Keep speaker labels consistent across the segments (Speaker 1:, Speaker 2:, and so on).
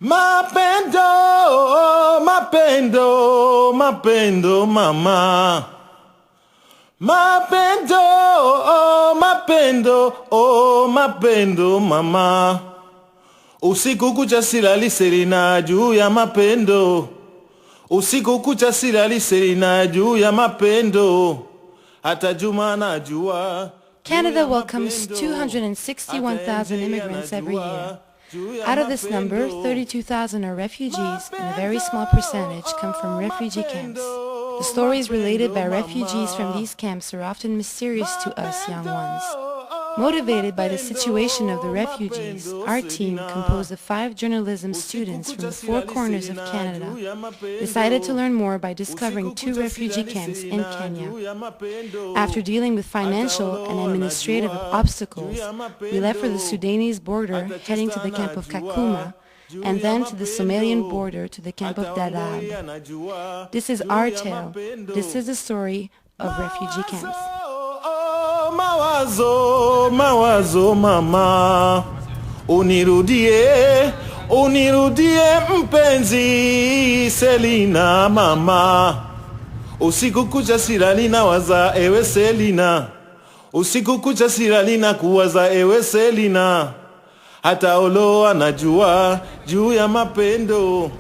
Speaker 1: Mapendo, mapendo, mapendo, mama. Mapendo, mapendo, oh mapendo, mama. Usiku kucha silali selina juu ya mapendo. Usiku kucha silali selina juu ya mapendo. Hata juma na jua.
Speaker 2: Canada welcomes 261,000 immigrants every year. Out of this number, 32,000 are refugees, and a very small percentage come from refugee camps. The stories related by refugees from these camps are often mysterious to us young ones. Motivated by the situation of the refugees, our team, composed of 5 journalism students from the 4 corners of Canada, decided to learn more by discovering 2 refugee camps in Kenya. After dealing with financial and administrative obstacles, we left for the Sudanese border, heading to the camp of Kakuma, and then to the Somalian border to the camp of Dadaab. This is our tale. This is the story of refugee camps.
Speaker 1: Mawazo, mawazo mama, unirudie, unirudie mpenzi, Selina mama. Usiku kucha silali na waza ewe Selina, usiku kucha silali na kuwaza ewe Selina. Hata olo anajua juu ya mapendo.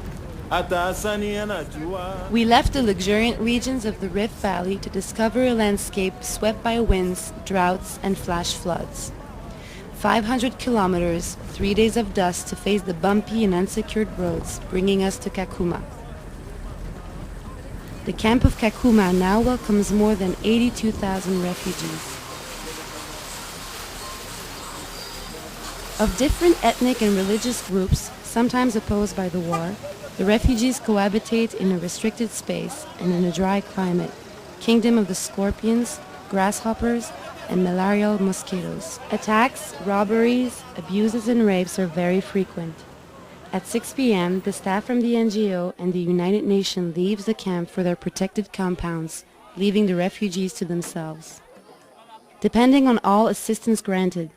Speaker 2: We left the luxuriant regions of the Rift Valley to discover a landscape swept by winds, droughts, and flash floods. 500 kilometers, 3 days of dust to face the bumpy and unsecured roads, bringing us to Kakuma. The camp of Kakuma now welcomes more than 82,000 refugees. Of different ethnic and religious groups, sometimes opposed by the war, the refugees cohabitate in a restricted space and in a dry climate, kingdom of the scorpions, grasshoppers, and malarial mosquitoes. Attacks, robberies, abuses, and rapes are very frequent. At 6 p.m., the staff from the NGO and the United Nations leaves the camp for their protected compounds, leaving the refugees to themselves. Depending on all assistance granted,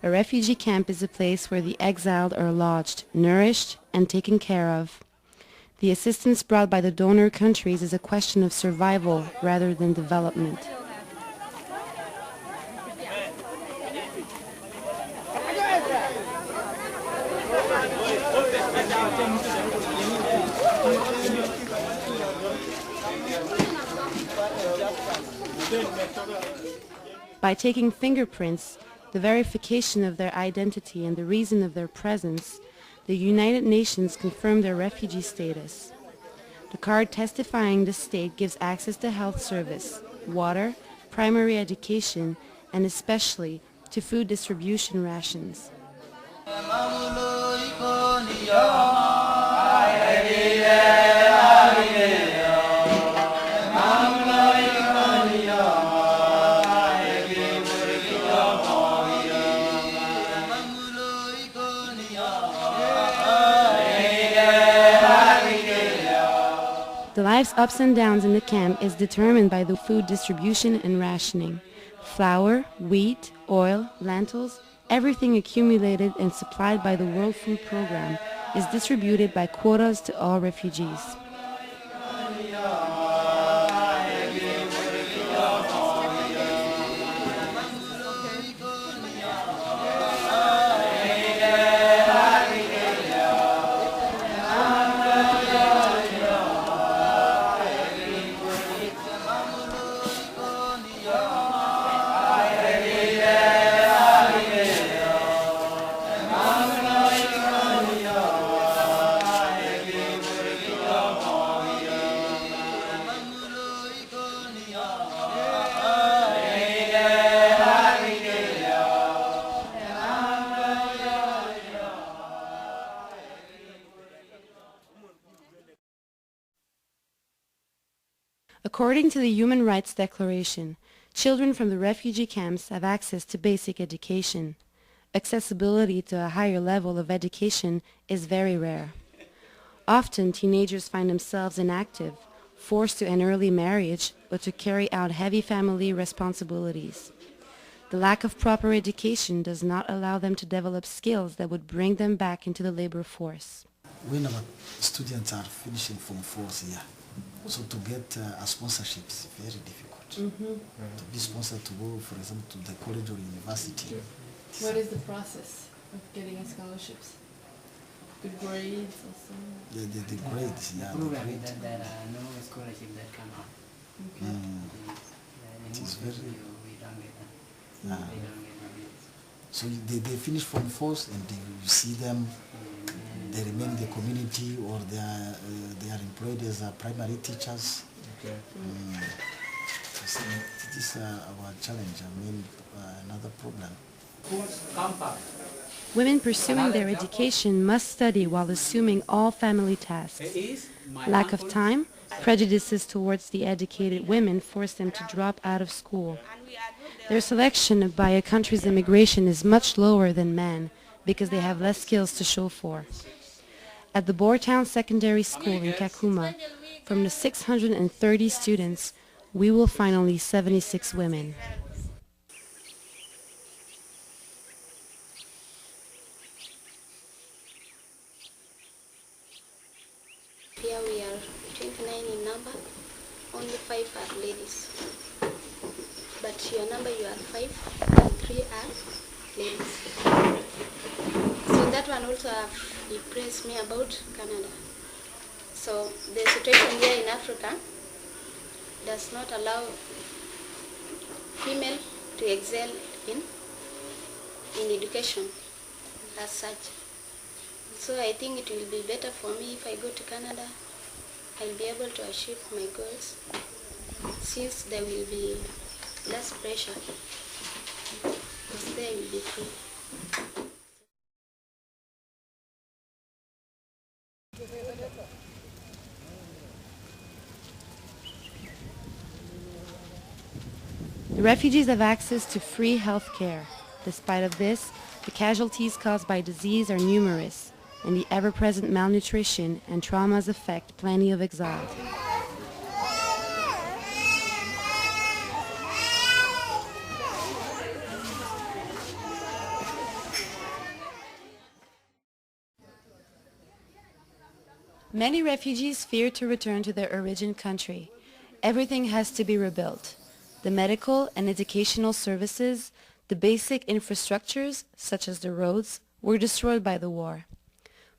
Speaker 2: a refugee camp is a place where the exiled are lodged, nourished, and taken care of. The assistance brought by the donor countries is a question of survival rather than development. By taking fingerprints, the verification of their identity and the reason of their presence, the United Nations confirmed their refugee status. The card testifying the state gives access to health service, water, primary education, and especially to food distribution rations. The life's ups and downs in the camp is determined by the food distribution and rationing. Flour, wheat, oil, lentils, everything accumulated and supplied by the World Food Program is distributed by quotas to all refugees. According to the Human Rights Declaration, children from the refugee camps have access to basic education. Accessibility to a higher level of education is very rare. Often, teenagers find themselves inactive, forced to an early marriage or to carry out heavy family responsibilities. The lack of proper education does not allow them to develop skills that would bring them back into the labor force.
Speaker 3: when our students are finishing Form 4s here, so to get a sponsorship is very difficult. To be sponsored to go, for example, to the college or university.
Speaker 2: What is the process of getting scholarships? Good grades also?
Speaker 3: Yeah, the grades, yeah.
Speaker 4: Program that there are no scholarship that come out.
Speaker 2: Okay.
Speaker 3: It is very...
Speaker 4: We don't get that.
Speaker 3: Yeah.
Speaker 4: We don't get that.
Speaker 3: So they finish Form 4s and you see them, they remain in the community or they are employed as primary teachers.
Speaker 1: Okay.
Speaker 3: So it is our challenge, another problem.
Speaker 2: Women pursuing their education must study while assuming all family tasks. Lack of time, prejudices towards the educated women force them to drop out of school. Their selection by a country's immigration is much lower than men because they have less skills to show for. At the Bortown Secondary School in Kakuma, from the 630 students, we will find only 76 women.
Speaker 5: Here we are 29 in number, only 5 are ladies. But your number, you are 5 and 3 are ladies. So that one also impressed me about Canada. So the situation here in Africa does not allow female to excel in education as such. So I think it will be better for me if I go to Canada. I'll be able to achieve my goals since there will be less pressure because there will be free.
Speaker 2: The refugees have access to free health care. Despite of this, the casualties caused by disease are numerous, and the ever-present malnutrition and traumas affect plenty of exiles. Many refugees fear to return to their origin country. Everything has to be rebuilt. The medical and educational services, the basic infrastructures, such as the roads, were destroyed by the war.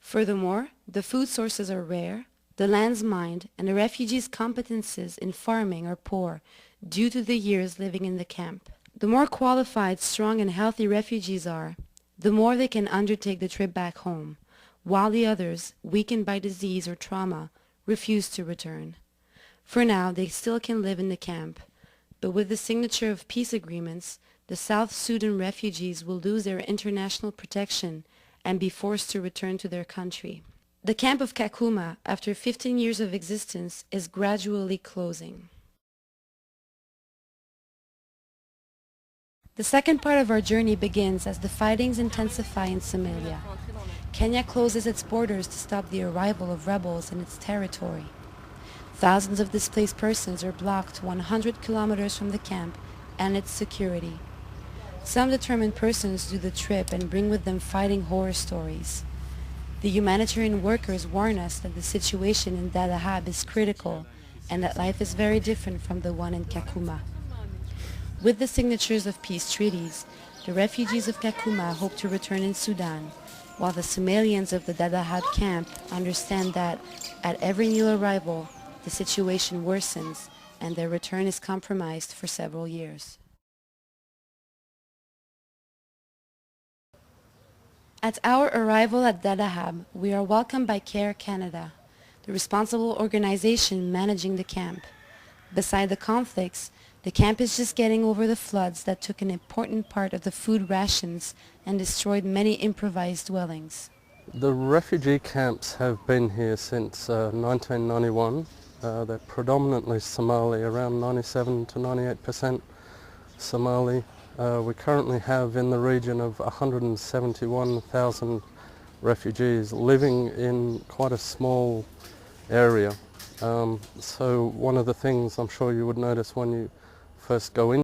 Speaker 2: Furthermore, the food sources are rare, the land's mined, and the refugees' competences in farming are poor due to the years living in the camp. The more qualified, strong, and healthy refugees are, the more they can undertake the trip back home, while the others, weakened by disease or trauma, refuse to return. For now, they still can live in the camp, but with the signature of peace agreements, the South Sudan refugees will lose their international protection and be forced to return to their country. The camp of Kakuma, after 15 years of existence, is gradually closing. The second part of our journey begins as the fightings intensify in Somalia. Kenya closes its borders to stop the arrival of rebels in its territory. Thousands of displaced persons are blocked 100 kilometers from the camp and its security. Some determined persons do the trip and bring with them fighting horror stories. The humanitarian workers warn us that the situation in Dadaab is critical and that life is very different from the one in Kakuma. With the signatures of peace treaties, the refugees of Kakuma hope to return in Sudan, while the Somalians of the Dadaab camp understand that at every new arrival, the situation worsens and their return is compromised for several years. At our arrival at Dadaab, we are welcomed by CARE Canada, the responsible organization managing the camp. Beside the conflicts, the camp is just getting over the floods that took an important part of the food rations and destroyed many improvised dwellings.
Speaker 6: The refugee camps have been here since 1991. They're predominantly Somali, around 97 to 98% Somali. We currently have in the region of 171,000 refugees living in quite a small area. So one of the things I'm sure you would notice when you first go in